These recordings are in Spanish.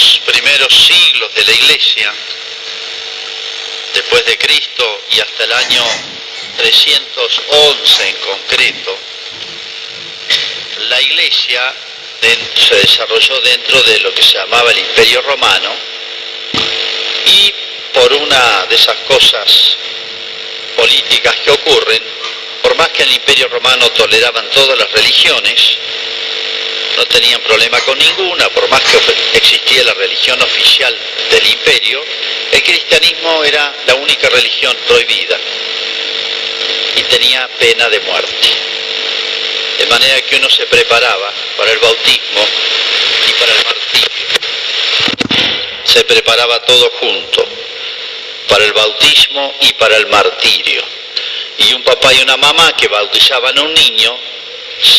los primeros siglos de la Iglesia, después de Cristo y hasta el año 311 en concreto, la Iglesia se desarrolló dentro de lo que se llamaba el Imperio Romano, y por una de esas cosas políticas que ocurren, por más que en el Imperio Romano toleraban todas las religiones, no tenían problema con ninguna, por más que existía la religión oficial del imperio, el cristianismo era la única religión prohibida y tenía pena de muerte. De manera que uno se preparaba para el bautismo y para el martirio. Se preparaba todo junto, para el bautismo y para el martirio. Y un papá y una mamá que bautizaban a un niño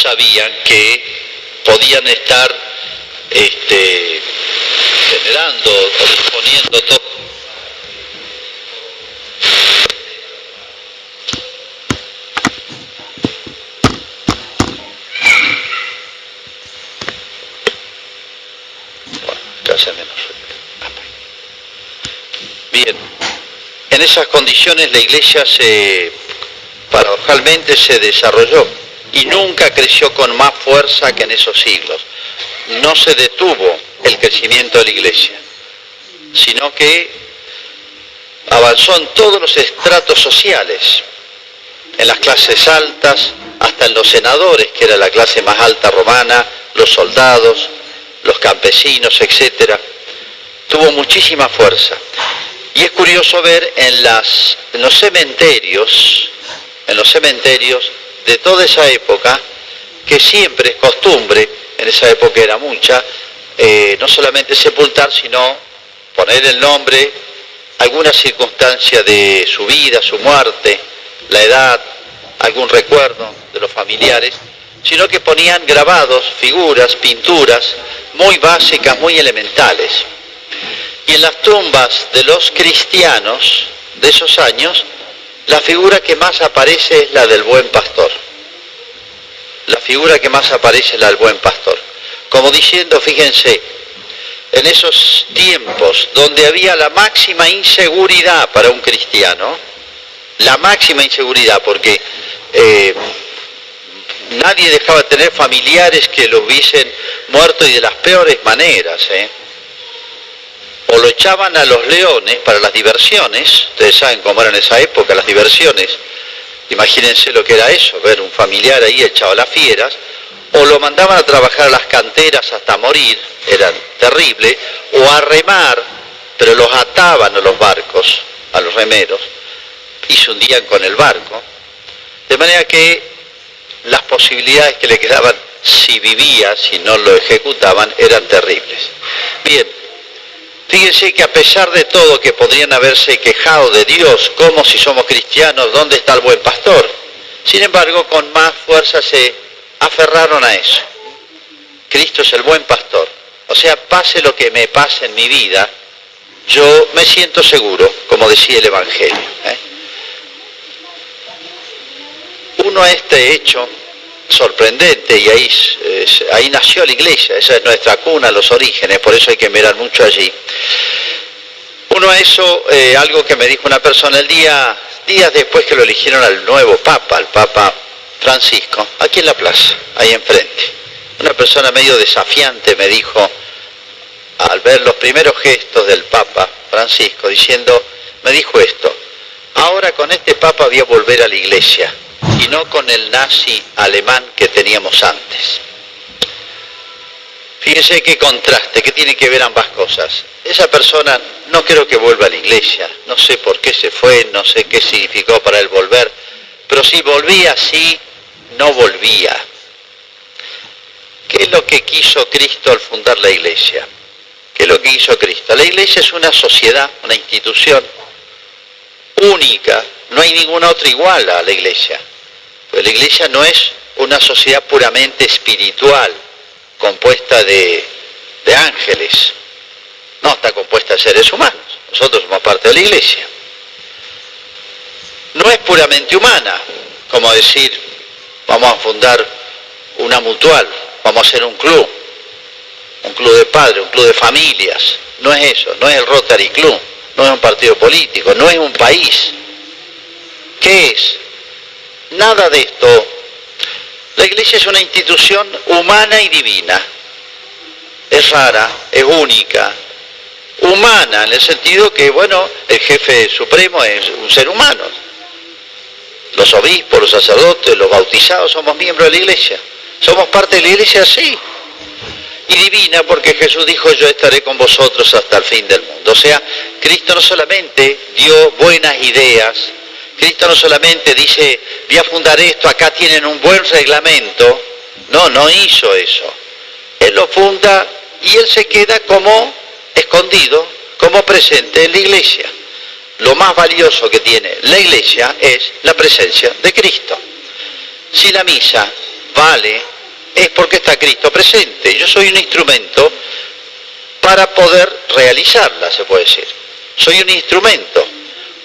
sabían que podían estar generando o disponiendo todo. Bien, en esas condiciones la Iglesia paradojalmente se desarrolló y nunca creció con más fuerza que en esos siglos. No se detuvo el crecimiento de la Iglesia, sino que avanzó en todos los estratos sociales, en las clases altas, hasta en los senadores, que era la clase más alta romana, los soldados, los campesinos, etc. Tuvo muchísima fuerza. Y es curioso ver en los cementerios de toda esa época, que siempre es costumbre, en esa época era mucha, no solamente sepultar, sino poner el nombre, alguna circunstancia de su vida, su muerte, la edad, algún recuerdo de los familiares, sino que ponían grabados, figuras, pinturas, muy básicas, muy elementales. Y en las tumbas de los cristianos de esos años, la figura que más aparece es la del buen pastor. La figura que más aparece es la del buen pastor. Como diciendo, fíjense, en esos tiempos donde había la máxima inseguridad para un cristiano, la máxima inseguridad, porque nadie dejaba de tener familiares que lo hubiesen muerto y de las peores maneras, o lo echaban a los leones para las diversiones. Ustedes saben cómo eran en esa época las diversiones, imagínense lo que era eso, ver un familiar ahí echado a las fieras, o lo mandaban a trabajar a las canteras hasta morir, era terrible, o a remar, pero los ataban a los barcos, a los remeros, y se hundían con el barco, de manera que las posibilidades que le quedaban, si vivía, si no lo ejecutaban, eran terribles. Bien, fíjense que a pesar de todo, que podrían haberse quejado de Dios, como si somos cristianos, ¿dónde está el buen pastor? Sin embargo, con más fuerza se aferraron a eso. Cristo es el buen pastor. O sea, pase lo que me pase en mi vida, yo me siento seguro, como decía el Evangelio. Uno a este hecho sorprendente, y ahí nació la Iglesia, esa es nuestra cuna, los orígenes, por eso hay que mirar mucho allí. Uno a eso, algo que me dijo una persona días después que lo eligieron al nuevo Papa, al Papa Francisco, aquí en la plaza, ahí enfrente. Una persona medio desafiante me dijo, al ver los primeros gestos del Papa Francisco, me dijo esto: ahora con este Papa voy a volver a la Iglesia, y no con el nazi alemán que teníamos antes. Fíjense qué contraste, qué tiene que ver ambas cosas. Esa persona no creo que vuelva a la Iglesia, no sé por qué se fue, no sé qué significó para él volver, pero si volvía, sí, no volvía. ¿Qué es lo que quiso Cristo al fundar la Iglesia? ¿Qué es lo que hizo Cristo? La Iglesia es una sociedad, una institución única, no hay ninguna otra igual a la Iglesia. Pues la Iglesia no es una sociedad puramente espiritual, compuesta de ángeles. No, está compuesta de seres humanos. Nosotros somos parte de la Iglesia. No es puramente humana, como decir, vamos a fundar una mutual, vamos a hacer un club. un club de padres, un club de familias. No es eso, no es el Rotary Club, no es un partido político, no es un país. ¿Qué es? Nada de esto. La Iglesia es una institución humana y divina. Es rara, es única. Humana, en el sentido que, bueno, el jefe supremo es un ser humano. Los obispos, los sacerdotes, los bautizados somos miembros de la Iglesia. Somos parte de la Iglesia, sí. Y divina porque Jesús dijo, yo estaré con vosotros hasta el fin del mundo. O sea, Cristo no solamente dio buenas ideas, Cristo no solamente dice, voy a fundar esto, acá tienen un buen reglamento. No, no hizo eso. Él lo funda y Él se queda como escondido, como presente en la Iglesia. Lo más valioso que tiene la Iglesia es la presencia de Cristo. Si la misa vale, es porque está Cristo presente. Yo soy un instrumento para poder realizarla, se puede decir. Soy un instrumento.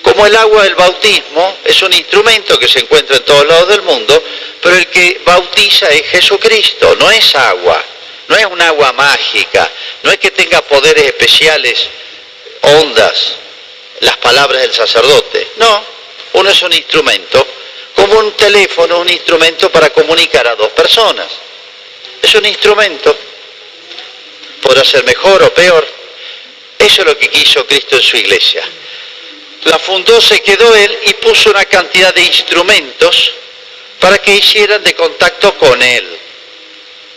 Como el agua del bautismo es un instrumento que se encuentra en todos lados del mundo, pero el que bautiza es Jesucristo, no es agua, no es un agua mágica, no es que tenga poderes especiales, ondas, las palabras del sacerdote. No, uno es un instrumento, como un teléfono, un instrumento para comunicar a dos personas. Es un instrumento, podrá ser mejor o peor. Eso es lo que quiso Cristo en su Iglesia. La fundó, se quedó Él y puso una cantidad de instrumentos para que hicieran de contacto con Él.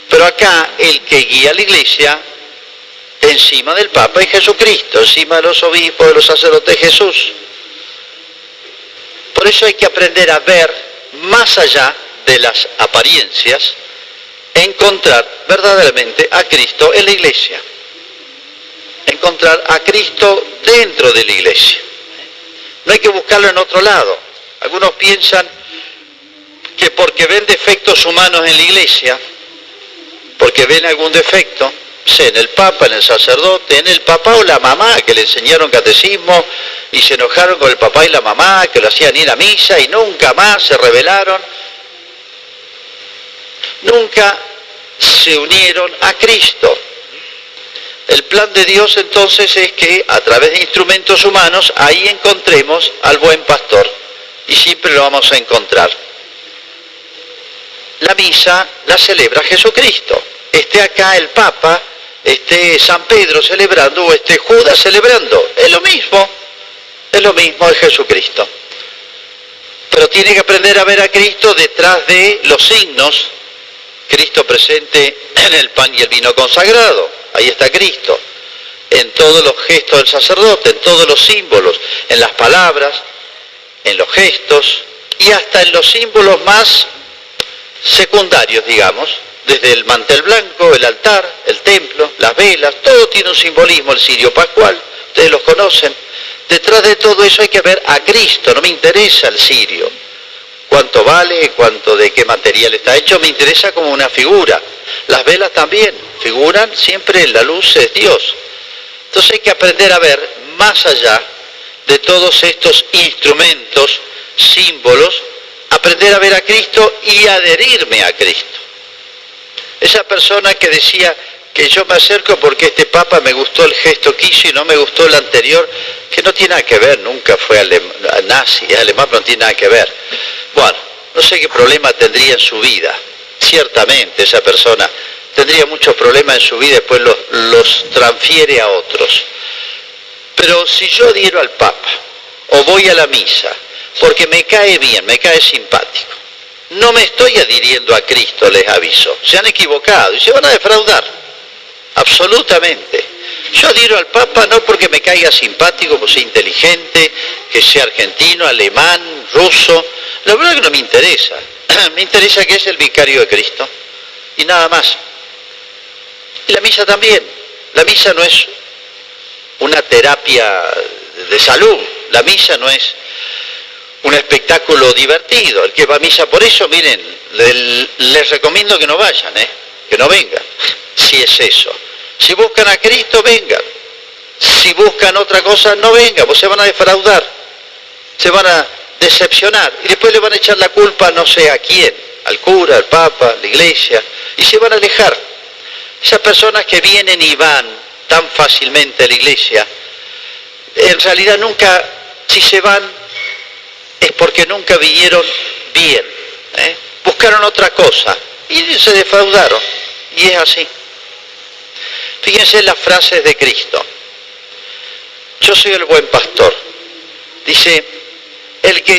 Pero acá el que guía la Iglesia, encima del Papa, es Jesucristo, encima de los obispos, de los sacerdotes, Jesús. Por eso hay que aprender a ver más allá de las apariencias, encontrar verdaderamente a Cristo en la Iglesia, encontrar a Cristo dentro de la Iglesia. No hay que buscarlo en otro lado. Algunos piensan que porque ven defectos humanos en la Iglesia, porque ven algún defecto, en el Papa, en el sacerdote, en el papá o la mamá que le enseñaron catecismo y se enojaron con el papá y la mamá que lo hacían ir a misa y nunca más se rebelaron, nunca se unieron a Cristo. El plan de Dios entonces es que a través de instrumentos humanos ahí encontremos al buen pastor y siempre lo vamos a encontrar. La misa la celebra Jesucristo. Esté acá el Papa, esté San Pedro celebrando o esté Judas celebrando, es lo mismo de Jesucristo. Pero tiene que aprender a ver a Cristo detrás de los signos. Cristo presente en el pan y el vino consagrado, ahí está Cristo, en todos los gestos del sacerdote, en todos los símbolos, en las palabras, en los gestos y hasta en los símbolos más secundarios, digamos, desde el mantel blanco, el altar, el templo, las velas, todo tiene un simbolismo, el cirio pascual, ustedes los conocen. Detrás de todo eso hay que ver a Cristo, no me interesa el cirio. Cuánto vale, cuánto, de qué material está hecho, me interesa como una figura. Las velas también figuran, siempre la luz es Dios. Entonces hay que aprender a ver más allá de todos estos instrumentos, símbolos, aprender a ver a Cristo y adherirme a Cristo. Esa persona que decía que yo me acerco porque este Papa me gustó el gesto que hizo y no me gustó el anterior, que no tiene nada que ver, nunca fue nazi, es alemán, pero no tiene nada que ver. Bueno, no sé qué problema tendría en su vida. Ciertamente esa persona tendría muchos problemas en su vida y después los transfiere a otros. Pero si yo adhiero al Papa o voy a la misa porque me cae bien, me cae simpático, no me estoy adhiriendo a Cristo, les aviso. Se han equivocado y se van a defraudar. Absolutamente. Yo adhiero al Papa no porque me caiga simpático, que sea inteligente, que sea argentino, alemán, ruso. La verdad que no me interesa. Me interesa que es el vicario de Cristo. Y nada más. Y la misa también. La misa no es una terapia de salud. La misa no es un espectáculo divertido. El que va a misa por eso, miren, les recomiendo que no vayan, que no vengan, si es eso. Si buscan a Cristo, vengan. Si buscan otra cosa, no vengan, pues se van a defraudar, se van a decepcionar y después le van a echar la culpa no sé a quién, al cura, al Papa, a la Iglesia, y se van a alejar. Esas personas que vienen y van tan fácilmente a la iglesia, en realidad nunca, si se van, es porque nunca vinieron bien, buscaron otra cosa y se defraudaron, y es así. Fíjense las frases de Cristo. Yo soy el buen pastor. Dice,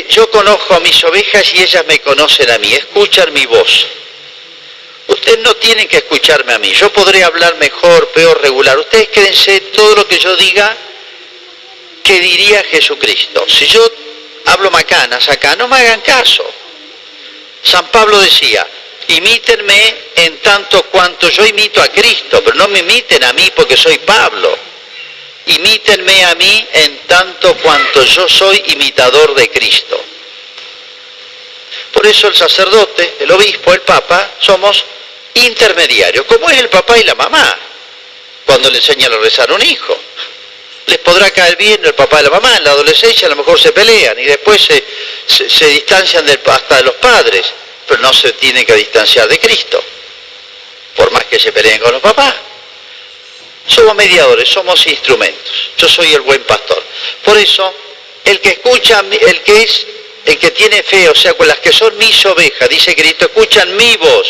yo conozco a mis ovejas y ellas me conocen a mí, escuchan mi voz. Ustedes no tienen que escucharme a mí, yo podré hablar mejor, peor, regular. Ustedes quédense todo lo que yo diga que diría Jesucristo. Si yo hablo macanas acá, no me hagan caso. San Pablo decía, imítenme en tanto cuanto yo imito a Cristo, pero no me imiten a mí porque soy Pablo. Imítenme a mí en tanto cuanto yo soy imitador de Cristo. Por eso el sacerdote, el obispo, el papa, somos intermediarios, como es el papá y la mamá, cuando le enseñan a rezar a un hijo. Les podrá caer bien el papá y la mamá, en la adolescencia a lo mejor se pelean y después se distancian hasta de los padres, pero no se tienen que distanciar de Cristo, por más que se peleen con los papás. Somos mediadores, somos instrumentos. Yo soy el buen pastor. Por eso, el que escucha, el que tiene fe, o sea, con las que son mis ovejas, dice Cristo, escuchan mi voz,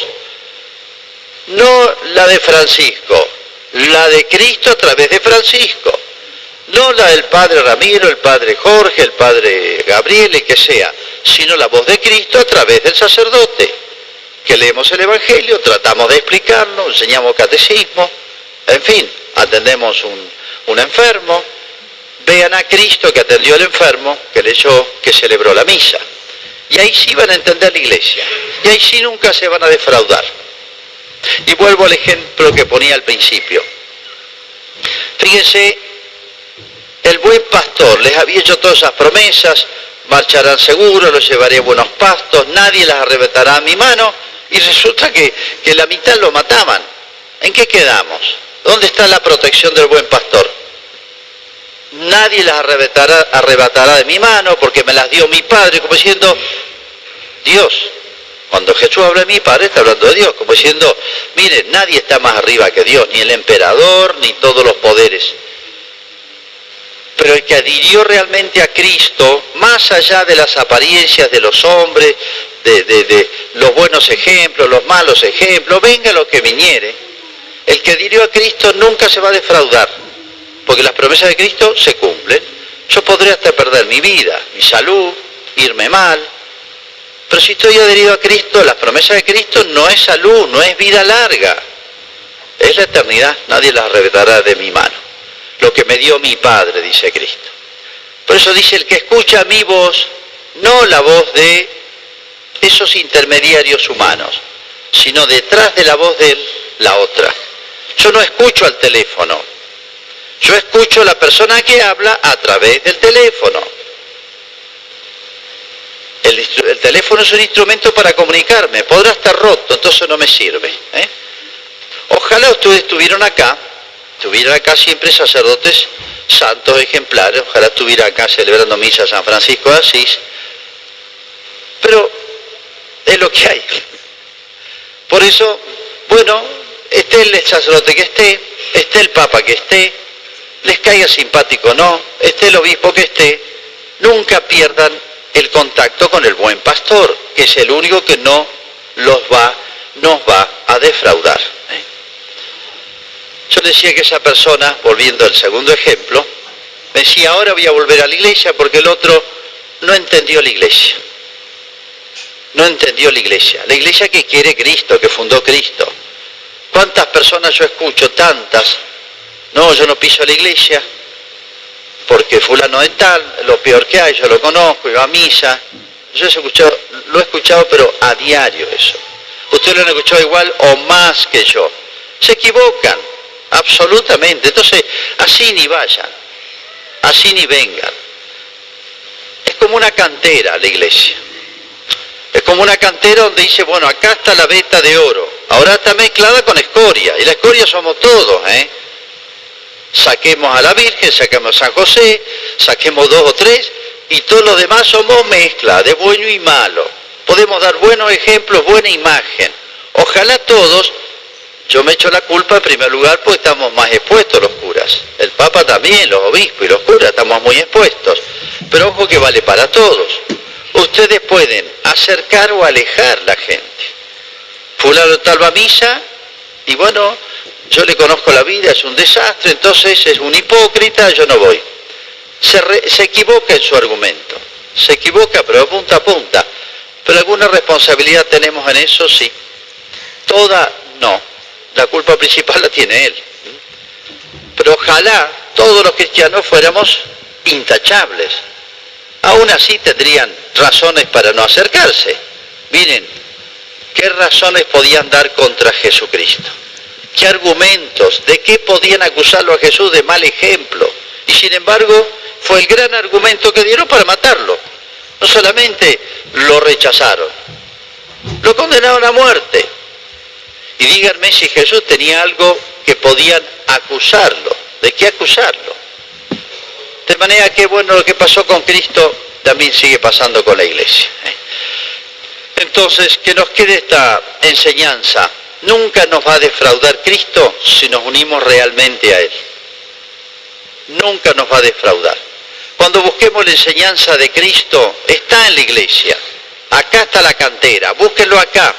no la de Francisco, la de Cristo a través de Francisco, no la del padre Ramiro, el padre Jorge, el padre Gabriel, el que sea, sino la voz de Cristo a través del sacerdote, que leemos el Evangelio, tratamos de explicarlo, enseñamos catecismo, en fin, atendemos un enfermo, vean a Cristo que atendió al enfermo, que leyó, que celebró la misa. Y ahí sí van a entender la iglesia, y ahí sí nunca se van a defraudar. Y vuelvo al ejemplo que ponía al principio. Fíjense, el buen pastor les había hecho todas esas promesas, marcharán seguros, los llevaré a buenos pastos, nadie las arrebatará a mi mano, y resulta que la mitad lo mataban. ¿En qué quedamos? ¿Dónde está la protección del buen pastor? Nadie las arrebatará de mi mano porque me las dio mi Padre, como diciendo, Dios. Cuando Jesús habla de mi Padre, está hablando de Dios, como diciendo, mire, nadie está más arriba que Dios, ni el emperador, ni todos los poderes. Pero el que adhirió realmente a Cristo, más allá de las apariencias de los hombres, de los buenos ejemplos, los malos ejemplos, venga lo que viniere, el que adhirió a Cristo nunca se va a defraudar, porque las promesas de Cristo se cumplen. Yo podré hasta perder mi vida, mi salud, irme mal, pero si estoy adherido a Cristo, las promesas de Cristo no es salud, no es vida larga, es la eternidad, nadie las arrebatará de mi mano. Lo que me dio mi Padre, dice Cristo. Por eso dice, el que escucha mi voz, no la voz de esos intermediarios humanos, sino detrás de la voz de él, la otra. Yo no escucho al teléfono, yo escucho a la persona que habla a través del teléfono. El teléfono es un instrumento para comunicarme, podrá estar roto, entonces no me sirve. Ojalá ustedes estuvieran acá siempre sacerdotes santos, ejemplares, ojalá estuviera acá celebrando misa San Francisco de Asís, pero es lo que hay. Por eso, bueno, esté el sacerdote que esté el papa que esté, les caiga simpático o no, esté el obispo que esté, nunca pierdan el contacto con el buen pastor, que es el único que nos va a defraudar. Yo decía que esa persona, volviendo al segundo ejemplo, me decía, ahora voy a volver a la iglesia porque el otro no entendió la iglesia. No entendió la iglesia que quiere Cristo, que fundó Cristo. ¿Cuántas personas yo escucho? Tantas. No, yo no piso la iglesia porque fulano de tal, lo peor que hay, yo lo conozco, iba a misa. Yo lo he escuchado, pero a diario eso. Ustedes lo han escuchado igual o más que yo. Se equivocan, absolutamente. Entonces, así ni vayan, así ni vengan. Es como una cantera la iglesia. Es como una cantera donde dice, bueno, acá está la veta de oro, ahora está mezclada con escoria, y la escoria somos todos, Saquemos a la Virgen, saquemos a San José, saquemos 2 o 3, y todos los demás somos mezcla de bueno y malo. Podemos dar buenos ejemplos, buena imagen. Ojalá todos Yo me echo la culpa en primer lugar porque estamos más expuestos los curas. El Papa también, los obispos y los curas estamos muy expuestos. Pero ojo que vale para todos. Ustedes pueden acercar o alejar la gente. Fulano tal va a misa y bueno, yo le conozco la vida, es un desastre, entonces es un hipócrita, yo no voy. Se equivoca en su argumento. Se equivoca, pero punta a punta. ¿Pero alguna responsabilidad tenemos en eso? Sí. Toda, no. La culpa principal la tiene él. Pero ojalá todos los cristianos fuéramos intachables. Aún así tendrían razones para no acercarse. Miren, ¿qué razones podían dar contra Jesucristo? ¿Qué argumentos? ¿De qué podían acusarlo a Jesús de mal ejemplo? Y sin embargo, fue el gran argumento que dieron para matarlo. No solamente lo rechazaron, lo condenaron a muerte. Y díganme si Jesús tenía algo que podían acusarlo. ¿De qué acusarlo? De manera que, bueno, lo que pasó con Cristo también sigue pasando con la Iglesia. Entonces, que nos quede esta enseñanza. Nunca nos va a defraudar Cristo si nos unimos realmente a Él. Nunca nos va a defraudar. Cuando busquemos la enseñanza de Cristo, está en la Iglesia. Acá está la cantera, búsquenlo acá.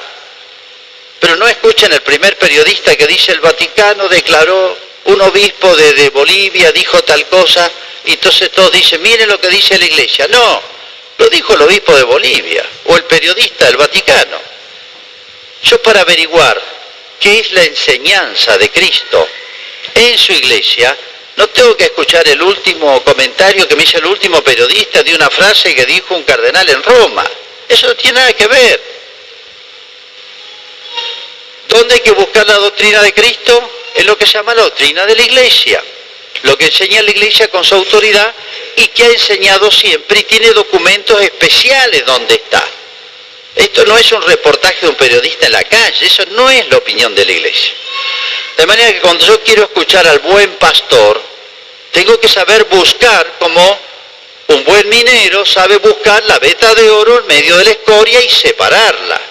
Pero no escuchen el primer periodista que dice el Vaticano declaró, un obispo de Bolivia dijo tal cosa, y entonces todos dicen, miren lo que dice la Iglesia. No, lo dijo el obispo de Bolivia, o el periodista del Vaticano. Yo para averiguar qué es la enseñanza de Cristo en su Iglesia, no tengo que escuchar el último comentario que me hizo el último periodista de una frase que dijo un cardenal en Roma. Eso no tiene nada que ver. ¿Dónde hay que buscar la doctrina de Cristo? Es lo que se llama la doctrina de la Iglesia. Lo que enseña la Iglesia con su autoridad y que ha enseñado siempre y tiene documentos especiales donde está. Esto no es un reportaje de un periodista en la calle, eso no es la opinión de la Iglesia. De manera que cuando yo quiero escuchar al buen pastor, tengo que saber buscar como un buen minero sabe buscar la veta de oro en medio de la escoria y separarla.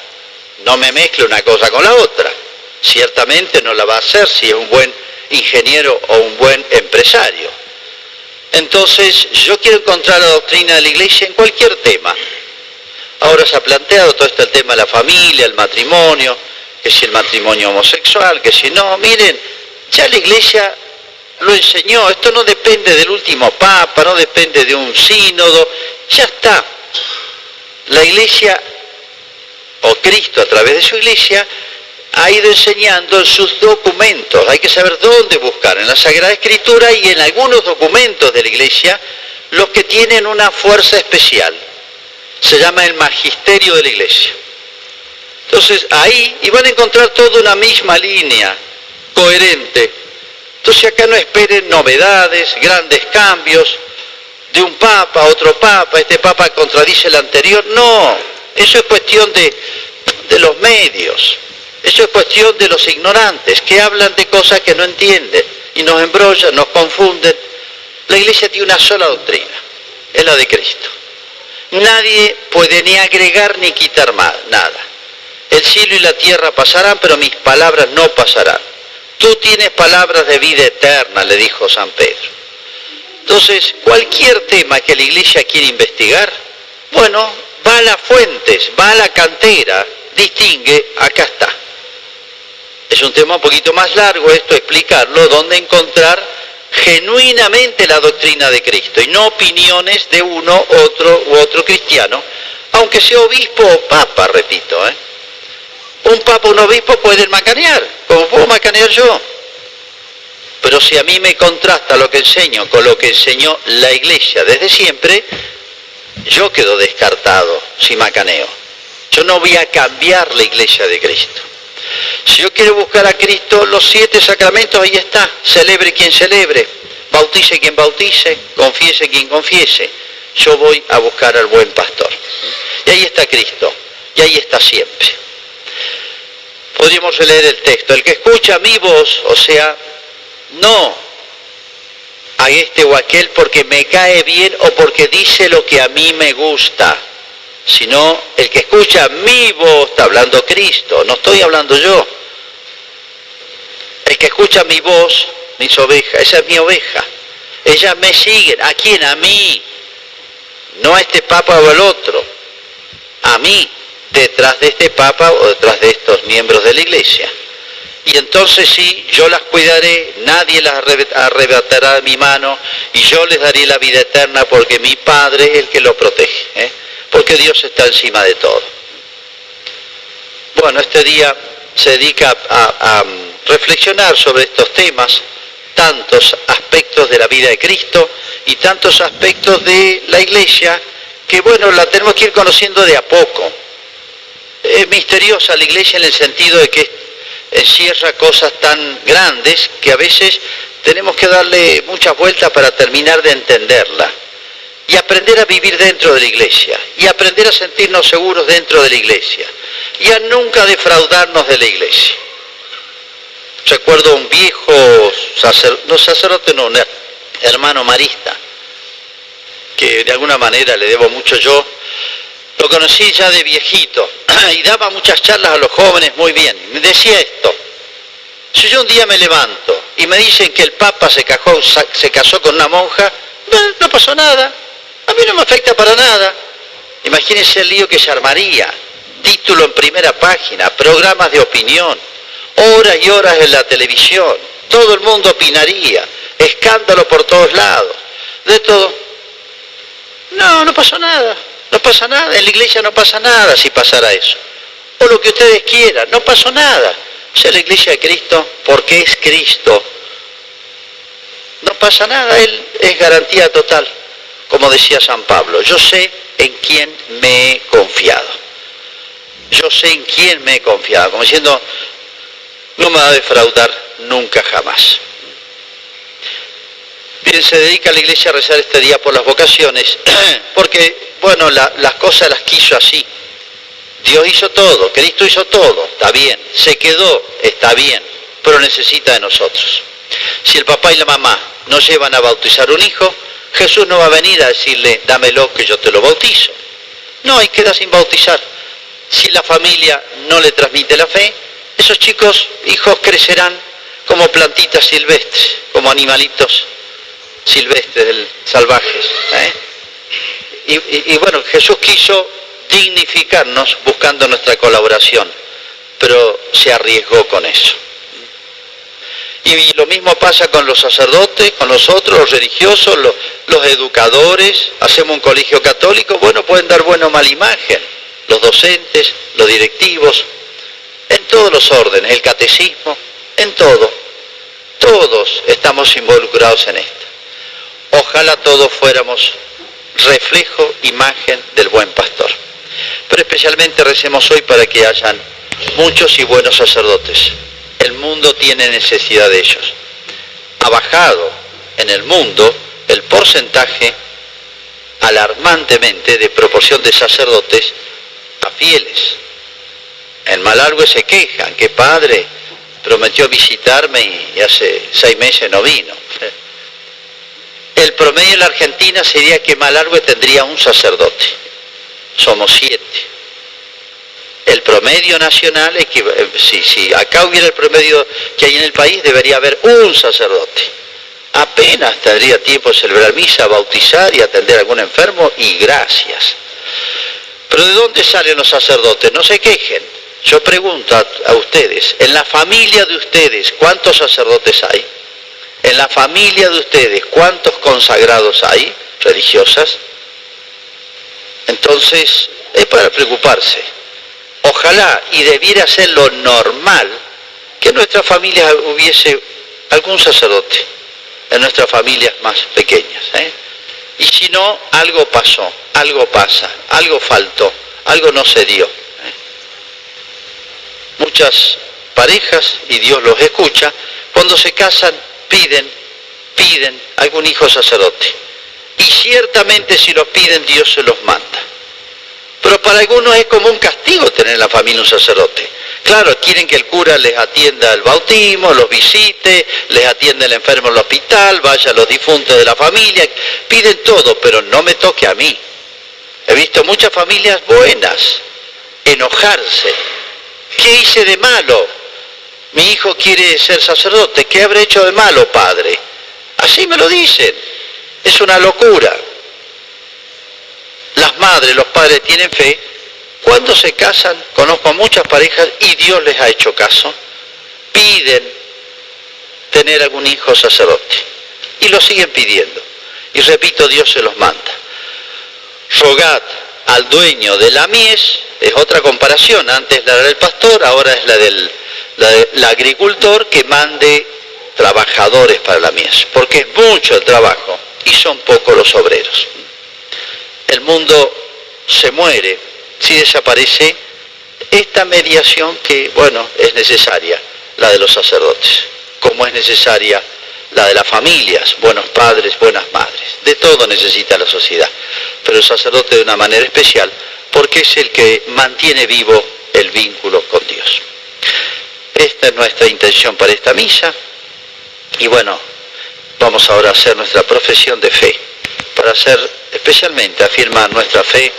No me mezcle una cosa con la otra. Ciertamente no la va a hacer si es un buen ingeniero o un buen empresario. Entonces, yo quiero encontrar la doctrina de la Iglesia en cualquier tema. Ahora se ha planteado todo esto, el tema de la familia, el matrimonio, que si el matrimonio homosexual, que si no. Miren, ya la Iglesia lo enseñó, esto no depende del último Papa, no depende de un sínodo, ya está. La Iglesia, o Cristo a través de su Iglesia, ha ido enseñando en sus documentos. Hay que saber dónde buscar, en la Sagrada Escritura y en algunos documentos de la Iglesia, los que tienen una fuerza especial. Se llama el magisterio de la Iglesia. Entonces ahí, y van a encontrar toda una misma línea, coherente. Entonces acá no esperen novedades, grandes cambios, de un papa a otro papa, este papa contradice el anterior. No, eso es cuestión de los medios. Eso es cuestión de los ignorantes, que hablan de cosas que no entienden, y nos embrollan, nos confunden. La Iglesia tiene una sola doctrina, es la de Cristo. Nadie puede ni agregar ni quitar más, nada. El cielo y la tierra pasarán, pero mis palabras no pasarán. Tú tienes palabras de vida eterna, le dijo San Pedro. Entonces, cualquier tema que la Iglesia quiera investigar, bueno, va a las fuentes, va a la cantera, distingue, acá está. Es un tema un poquito más largo esto, explicarlo, donde encontrar genuinamente la doctrina de Cristo y no opiniones de uno, otro u otro cristiano, aunque sea obispo o papa, repito. Un papa o un obispo pueden macanear, como puedo macanear yo. Pero si a mí me contrasta lo que enseño con lo que enseñó la Iglesia desde siempre, yo quedo descartado si macaneo. Yo no voy a cambiar la Iglesia de Cristo. Si yo quiero buscar a Cristo, los 7 sacramentos, ahí está. Celebre quien celebre, bautice quien bautice, confiese quien confiese. Yo voy a buscar al buen pastor. Y ahí está Cristo, y ahí está siempre. Podríamos leer el texto. El que escucha mi voz, o sea, no a este o aquel porque me cae bien o porque dice lo que a mí me gusta, sino el que escucha mi voz, está hablando Cristo, no estoy hablando yo. El que escucha mi voz, mis ovejas, esa es mi oveja. Ellas me siguen. ¿A quién? A mí. No a este papa o al otro. A mí. Detrás de este papa o detrás de estos miembros de la iglesia. Y entonces sí, yo las cuidaré, nadie las arrebatará de mi mano, y yo les daré la vida eterna, porque mi Padre es el que lo protege, porque Dios está encima de todo. Bueno, este día se dedica a reflexionar sobre estos temas, tantos aspectos de la vida de Cristo y tantos aspectos de la iglesia, que bueno, la tenemos que ir conociendo de a poco. Es misteriosa la iglesia en el sentido de que encierra cosas tan grandes que a veces tenemos que darle muchas vueltas para terminar de entenderla. Y aprender a vivir dentro de la iglesia, y aprender a sentirnos seguros dentro de la iglesia, y a nunca defraudarnos de la iglesia. Recuerdo un viejo sacerdote, un hermano marista, que de alguna manera le debo mucho yo. Lo conocí ya de viejito y daba muchas charlas a los jóvenes muy bien. Me decía esto: si yo un día me levanto y me dicen que el Papa se casó con una monja, no pasó nada, a mí no me afecta para nada. Imagínense el lío que se armaría: título en primera página, programas de opinión, horas y horas en la televisión, todo el mundo opinaría, escándalo por todos lados, de todo. No pasó nada. No pasa nada, en la iglesia no pasa nada si pasara eso. O lo que ustedes quieran, no pasó nada. O sea, la iglesia de Cristo, porque es Cristo, no pasa nada, Él es garantía total. Como decía San Pablo, yo sé en quién me he confiado. Yo sé en quién me he confiado, como diciendo, no me va a defraudar nunca jamás. Bien, se dedica la iglesia a rezar este día por las vocaciones, porque, bueno, las cosas las quiso así. Dios hizo todo, Cristo hizo todo, está bien. Se quedó, está bien, pero necesita de nosotros. Si el papá y la mamá no llevan a bautizar un hijo, Jesús no va a venir a decirle, dámelo que yo te lo bautizo. No, y queda sin bautizar. Si la familia no le transmite la fe, esos hijos crecerán como plantitas silvestres, como animalitos silvestres, salvajes. Y bueno, Jesús quiso dignificarnos buscando nuestra colaboración, pero se arriesgó con eso. Y lo mismo pasa con los sacerdotes, con nosotros, los religiosos, los educadores. Hacemos un colegio católico, bueno, pueden dar buena o mala imagen, los docentes, los directivos, en todos los órdenes, el catecismo, en todo. Todos estamos involucrados en esto. Ojalá todos fuéramos reflejo, imagen del buen pastor. Pero especialmente recemos hoy para que hayan muchos y buenos sacerdotes. El mundo tiene necesidad de ellos. Ha bajado en el mundo el porcentaje alarmantemente de proporción de sacerdotes a fieles. En Malargüe se quejan que padre prometió visitarme y hace 6 meses no vino. El promedio en la Argentina sería que Malargüe tendría un sacerdote. Somos 7. El promedio nacional es que si acá hubiera el promedio que hay en el país, debería haber un sacerdote. Apenas tendría tiempo de celebrar misa, bautizar y atender a algún enfermo, y gracias. Pero ¿de dónde salen los sacerdotes? No se quejen. Yo pregunto a ustedes, en la familia de ustedes, ¿cuántos sacerdotes hay? En la familia de ustedes, ¿cuántos consagrados hay, religiosas? Entonces, es para preocuparse. Ojalá, y debiera ser lo normal, que en nuestras familias hubiese algún sacerdote, en nuestras familias más pequeñas. Y si no, algo pasó, algo pasa, algo faltó, algo no se dio. Muchas parejas, y Dios los escucha, cuando se casan piden algún hijo sacerdote. Y ciertamente si los piden, Dios se los manda. Pero para algunos es como un castigo tener en la familia un sacerdote. Claro, quieren que el cura les atienda el bautismo, los visite, les atienda el enfermo en el hospital, vaya a los difuntos de la familia, piden todo, pero no me toque a mí. He visto muchas familias buenas enojarse. ¿Qué hice de malo? Mi hijo quiere ser sacerdote, ¿qué habré hecho de malo, padre? Así me lo dicen, es una locura. Las madres, los padres tienen fe, cuando se casan, conozco a muchas parejas y Dios les ha hecho caso, piden tener algún hijo sacerdote y lo siguen pidiendo. Y repito, Dios se los manda. Rogad al dueño de la mies, es otra comparación, antes la del pastor, ahora es la del agricultor, que mande trabajadores para la mies, porque es mucho el trabajo y son pocos los obreros. El mundo se muere si desaparece esta mediación que, bueno, es necesaria, la de los sacerdotes, como es necesaria la de las familias, buenos padres, buenas madres. De todo necesita la sociedad, pero el sacerdote de una manera especial, porque es el que mantiene vivo el vínculo con Dios. Esta es nuestra intención para esta misa, y bueno, vamos ahora a hacer nuestra profesión de fe, para hacer especialmente afirmar nuestra fe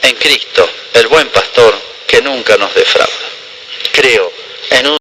en Cristo, el buen pastor que nunca nos defrauda. Creo en un